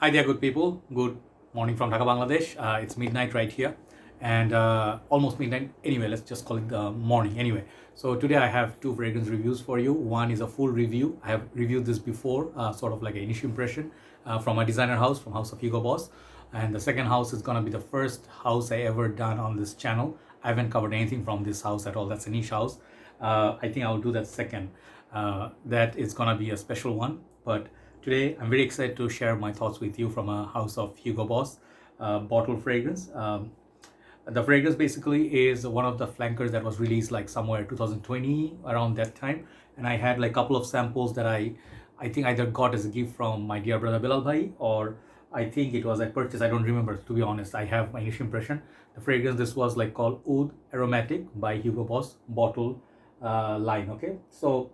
Hi there, good people. Good morning from Dhaka, Bangladesh. It's midnight right here, and almost midnight. Anyway, let's just call it the morning. Anyway, so today I have two fragrance reviews for you. One is a full review. I have reviewed this before, sort of like an initial impression from a designer house, from House of Hugo Boss. And the second house is gonna be the first house I ever done on this channel. I haven't covered anything from this house at all. That's a niche house. I think I'll do that second. That is gonna be a special one, but today, I'm very excited to share my thoughts with you from a house of Hugo Boss bottle fragrance. The fragrance basically is one of the flankers that was released like somewhere 2020 around that time, and I had like a couple of samples that I think either got as a gift from my dear brother Bilal Bhai, or I think it was I purchased. I don't remember, to be honest. I have my initial impression. The fragrance, this was like called Oud Aromatic by Hugo Boss bottle line. Okay, so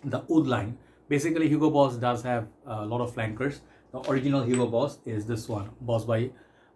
the Oud line. Basically, Hugo Boss does have a lot of flankers. The original Hugo Boss is this one, Boss by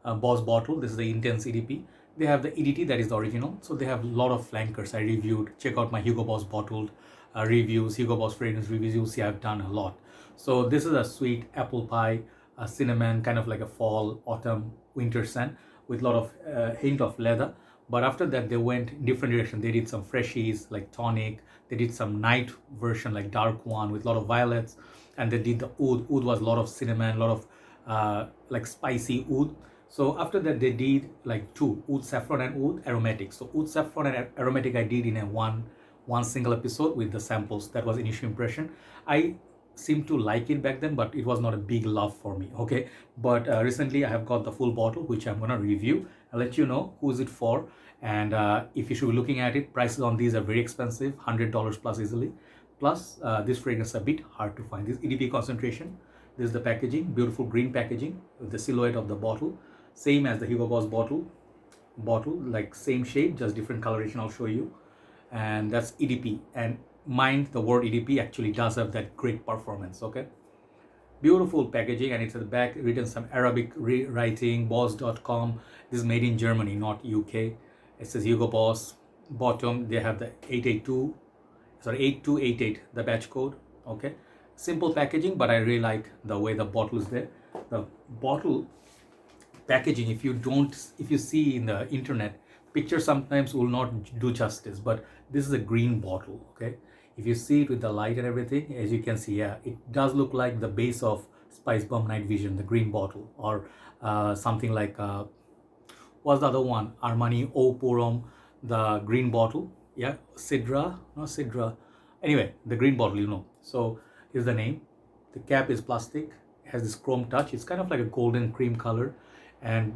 Boss bottle. This is the Intense EDP. They have the EDT, that is the original. So they have a lot of flankers I reviewed. Check out my Hugo Boss bottled reviews, Hugo Boss fragrance reviews. You'll see I've done a lot. So this is a sweet apple pie, a cinnamon, kind of like a fall, autumn, winter scent with a lot of hint of leather. But after that, they went in different direction. They did some freshies like tonic. They did some night version like dark one with a lot of violets. And they did the oud. Oud was a lot of cinnamon, a lot of like spicy oud. So after that, they did like two, oud saffron and oud aromatic. So oud saffron and aromatic I did in a one single episode with the samples. That was initial impression. I seemed to like it back then, but it was not a big love for me. Okay, but recently I have got the full bottle, which I'm gonna review and let you know who is it for, and if you should be looking at it. Prices on these are very expensive, $100 plus easily. Plus this fragrance is a bit hard to find. This EDP concentration. This is the packaging, beautiful green packaging with the silhouette of the bottle, same as the Hugo Boss bottle, like same shape, just different coloration. I'll show you. And that's EDP. And mind, the word EDP actually does have that great performance. Okay, beautiful packaging, and it's at the back written some Arabic writing, boss.com. This is made in Germany, not UK. It says Hugo Boss. Bottom they have the 882, sorry, 8288, the batch code. Okay, simple packaging, but I really like the way the bottle is there. The bottle packaging, if you see in the internet, picture sometimes will not do justice, but this is a green bottle. Okay, if you see it with the light and everything, as you can see, yeah, it does look like the base of Spice Bomb Night Vision, the green bottle, or something like what's the other one, Armani O Purom, the green bottle. Yeah, Sidra, no Sidra, anyway, the green bottle, you know. So here's the name. The cap is plastic, has this chrome touch. It's kind of like a golden cream color, and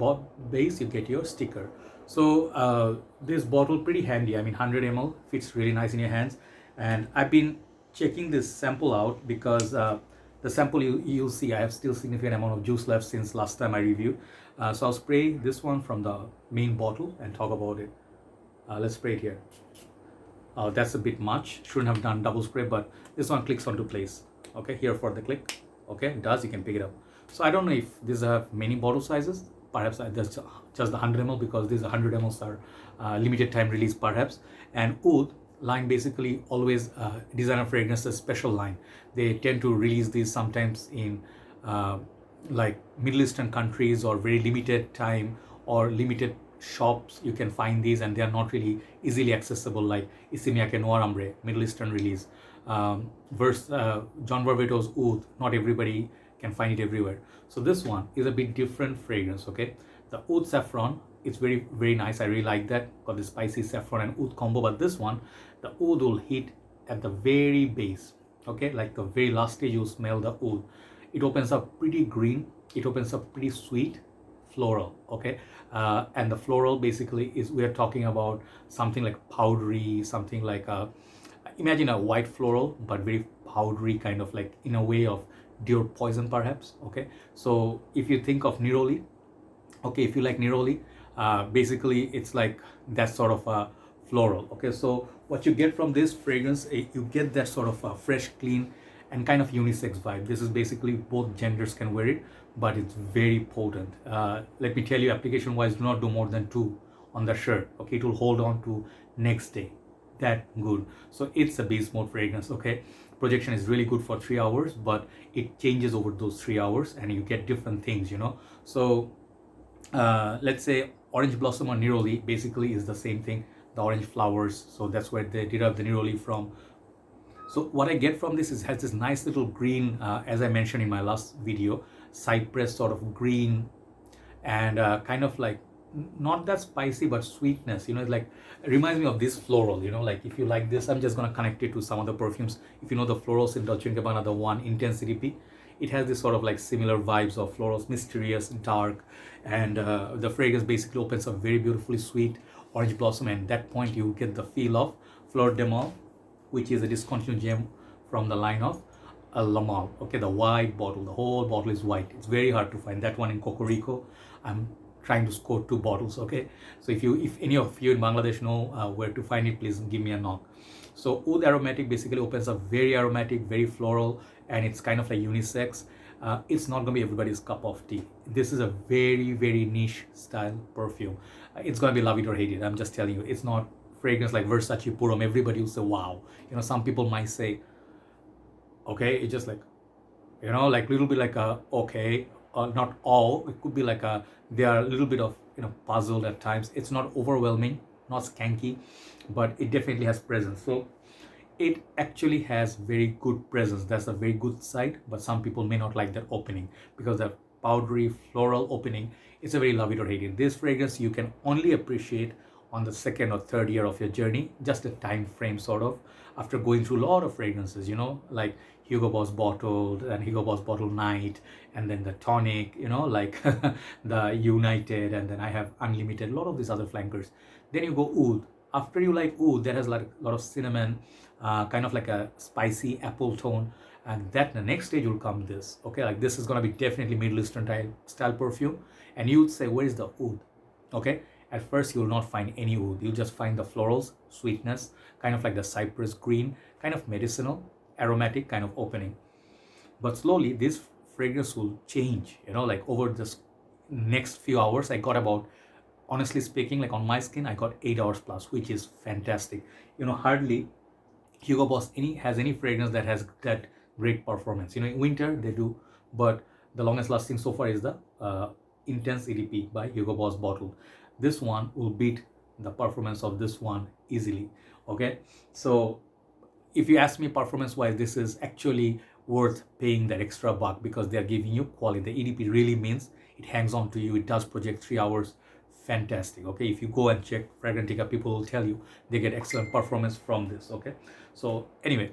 base you get your sticker. So this bottle pretty handy. I mean, 100 ml fits really nice in your hands. And I've been checking this sample out because the sample you'll see I have still significant amount of juice left since last time I reviewed. So I'll spray this one from the main bottle and talk about it. Let's spray it here. That's a bit much. Shouldn't have done double spray, but this one clicks onto place. Okay, here for the click. Okay, it does. You can pick it up. So I don't know if these have many bottle sizes. Perhaps that's just the 100 ml, because these 100 mls are limited time release perhaps. And Oud line, basically always designer fragrance, a special line. They tend to release these sometimes in like Middle Eastern countries, or very limited time or limited shops you can find these, and they are not really easily accessible, like Isimiake Noir Ambre, Middle Eastern release. John Varvatos Oud, not everybody can find it everywhere. So this one is a bit different fragrance. Okay, the Oud saffron, it's very, very nice. I really like that. Got the spicy saffron and oud combo. But this one, the oud will hit at the very base. Okay, like the very last stage you smell the oud. It opens up pretty green. It opens up pretty sweet, floral. Okay, and the floral basically is, we are talking about something like powdery, something like imagine a white floral but very powdery, kind of like in a way of Dior Poison perhaps. Okay, so if you think of Neroli, okay, if you like Neroli, basically it's like that sort of a floral. Okay, so what you get from this fragrance, you get that sort of a fresh, clean, and kind of unisex vibe. This is basically both genders can wear it, but it's very potent. Let me tell you, application wise, do not do more than 2 on the shirt. Okay, it will hold on to next day, that good. So it's a beast mode fragrance. Okay, projection is really good for 3 hours, but it changes over those 3 hours and you get different things, you know. So let's say orange blossom or neroli basically is the same thing, the orange flowers, so that's where they derive the neroli from. So what I get from this is has this nice little green, as I mentioned in my last video, cypress sort of green, and kind of like not that spicy but sweetness, you know. Like it reminds me of this floral, you know. Like if you like this, I'm just gonna connect it to some of the perfumes. If you know the florals in Dolce & Gabbana, the one Intense EDP, it has this sort of like similar vibes of florals, mysterious, dark, and the fragrance basically opens up very beautifully sweet orange blossom, and at that point you get the feel of Fleur Du Male, which is a discontinued gem from the line of La Male. Okay, the white bottle, the whole bottle is white. It's very hard to find that one in Cocorico. I'm trying to score 2 bottles. Okay, so if any of you in Bangladesh know where to find it, please give me a knock. So Oud Aromatic basically opens up very aromatic, very floral, and it's kind of like unisex. It's not gonna be everybody's cup of tea. This is a very niche style perfume. It's gonna be love it or hate it. I'm just telling you, it's not fragrance like Versace Purum. Everybody will say wow, you know. Some people might say okay, it's just like, you know, like little bit like a okay, not all. It could be like a, they are a little bit of, you know, puzzled at times. It's not overwhelming, not skanky, but it definitely has presence. So it actually has very good presence. That's a very good side, but some people may not like that opening because the powdery floral opening, it's a very love it or hate it. This fragrance you can only appreciate on the 2nd or 3rd year of your journey, just a time frame sort of, after going through a lot of fragrances, you know, like Hugo Boss Bottled and Hugo Boss Bottled Night, and then the Tonic, you know, like the United, and then I have Unlimited, a lot of these other flankers. Then you go Oud. After you like Oud, that has like a lot of cinnamon, kind of like a spicy apple tone, and that the next stage will come this. Okay, like this is gonna be definitely Middle Eastern style perfume, and you would say, where is the Oud? Okay, at first you will not find any Oud. You'll just find the florals, sweetness, kind of like the cypress green, kind of medicinal, aromatic kind of opening. But slowly this fragrance will change, you know, like over this next few hours. I got about, honestly speaking, like on my skin, I got 8 hours plus, which is fantastic. You know, hardly Hugo Boss has any fragrance that has that great performance. You know, in winter they do, but the longest lasting so far is the Intense EDP by Hugo Boss Bottled. This one will beat the performance of this one easily. Okay, so if you ask me performance wise, this is actually worth paying that extra buck because they are giving you quality. The EDP really means it hangs on to you. It does project 3 hours. Fantastic. Okay, if you go and check Fragrantica, people will tell you they get excellent performance from this. Okay, so anyway,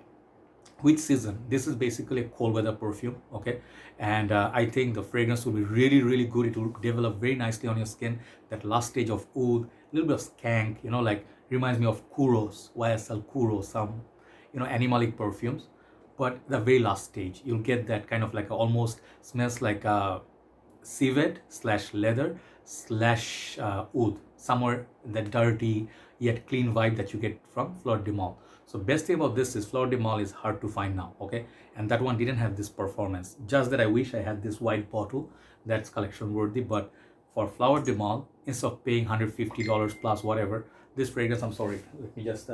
which season, this is basically a cold weather perfume. Okay, and I think the fragrance will be really good. It will develop very nicely on your skin. That last stage of oud, a little bit of skank, you know, like reminds me of Kuros, YSL Kuros, some, you know, animalic perfumes. But the very last stage, you'll get that kind of like a, almost smells like a civet slash leather slash oud, somewhere that dirty yet clean vibe that you get from Fleur Du Male. So best thing about this is Fleur Du Male is hard to find now. Okay, and that one didn't have this performance. Just that I wish I had this white bottle. That's collection worthy. But for Fleur Du Male, instead of paying $150 plus whatever, this fragrance, I'm sorry, let me just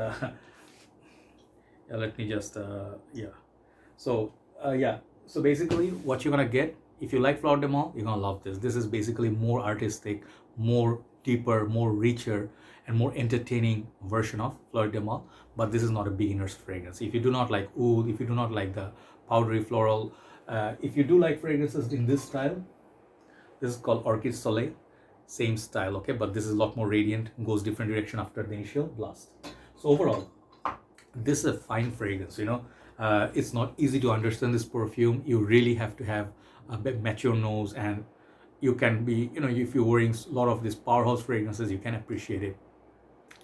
so basically what you're gonna get, if you like Fleur Du Male, you're gonna love this. This is basically more artistic, more deeper, more richer, and more entertaining version of Fleur Du Male. But this is not a beginner's fragrance. If you do not like oud, if you do not like the powdery floral, if you do like fragrances in this style, this is called Orchid Soleil, same style. Okay, but this is a lot more radiant, goes different direction after the initial blast. So overall, this is a fine fragrance. You know, it's not easy to understand this perfume. You really have to have a bit mature nose, and you can be, you know, if you're wearing a lot of these powerhouse fragrances, you can appreciate it.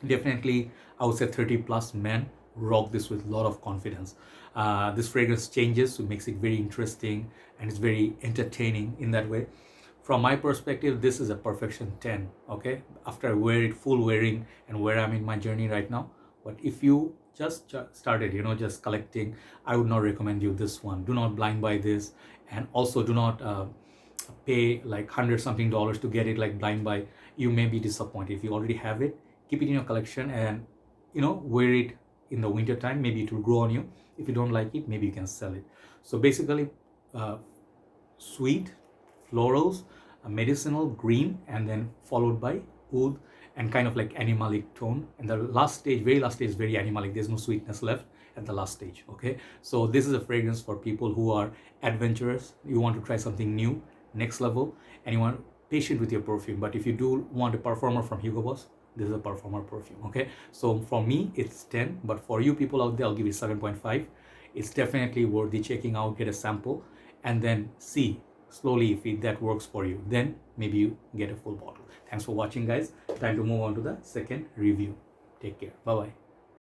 Definitely, I would say 30 plus men rock this with a lot of confidence. This fragrance changes, so it makes it very interesting and it's very entertaining in that way. From my perspective, this is a perfection 10. Okay, after I wear it full wearing and where I'm in my journey right now. But if you just started, you know, just collecting, I would not recommend you this one. Do not blind buy this, and also do not pay like $100-something to get it like blind buy. You may be disappointed. If you already have it, keep it in your collection and, you know, wear it in the winter time, maybe it will grow on you. If you don't like it, maybe you can sell it. So basically sweet, florals, medicinal, green, and then followed by oud and kind of like animalic tone. And the last stage, very last stage, is very animalic. There's no sweetness left at the last stage. Okay, so this is a fragrance for people who are adventurous. You want to try something new, next level, and you want patient with your perfume. But if you do want a performer from Hugo Boss, this is a performer perfume. Okay, so for me it's 10, but for you people out there, I'll give it 7.5. It's definitely worthy checking out. Get a sample and then see slowly if that works for you. Then maybe you get a full bottle. Thanks for watching, guys. Time to move on to the second review. Take care. Bye bye.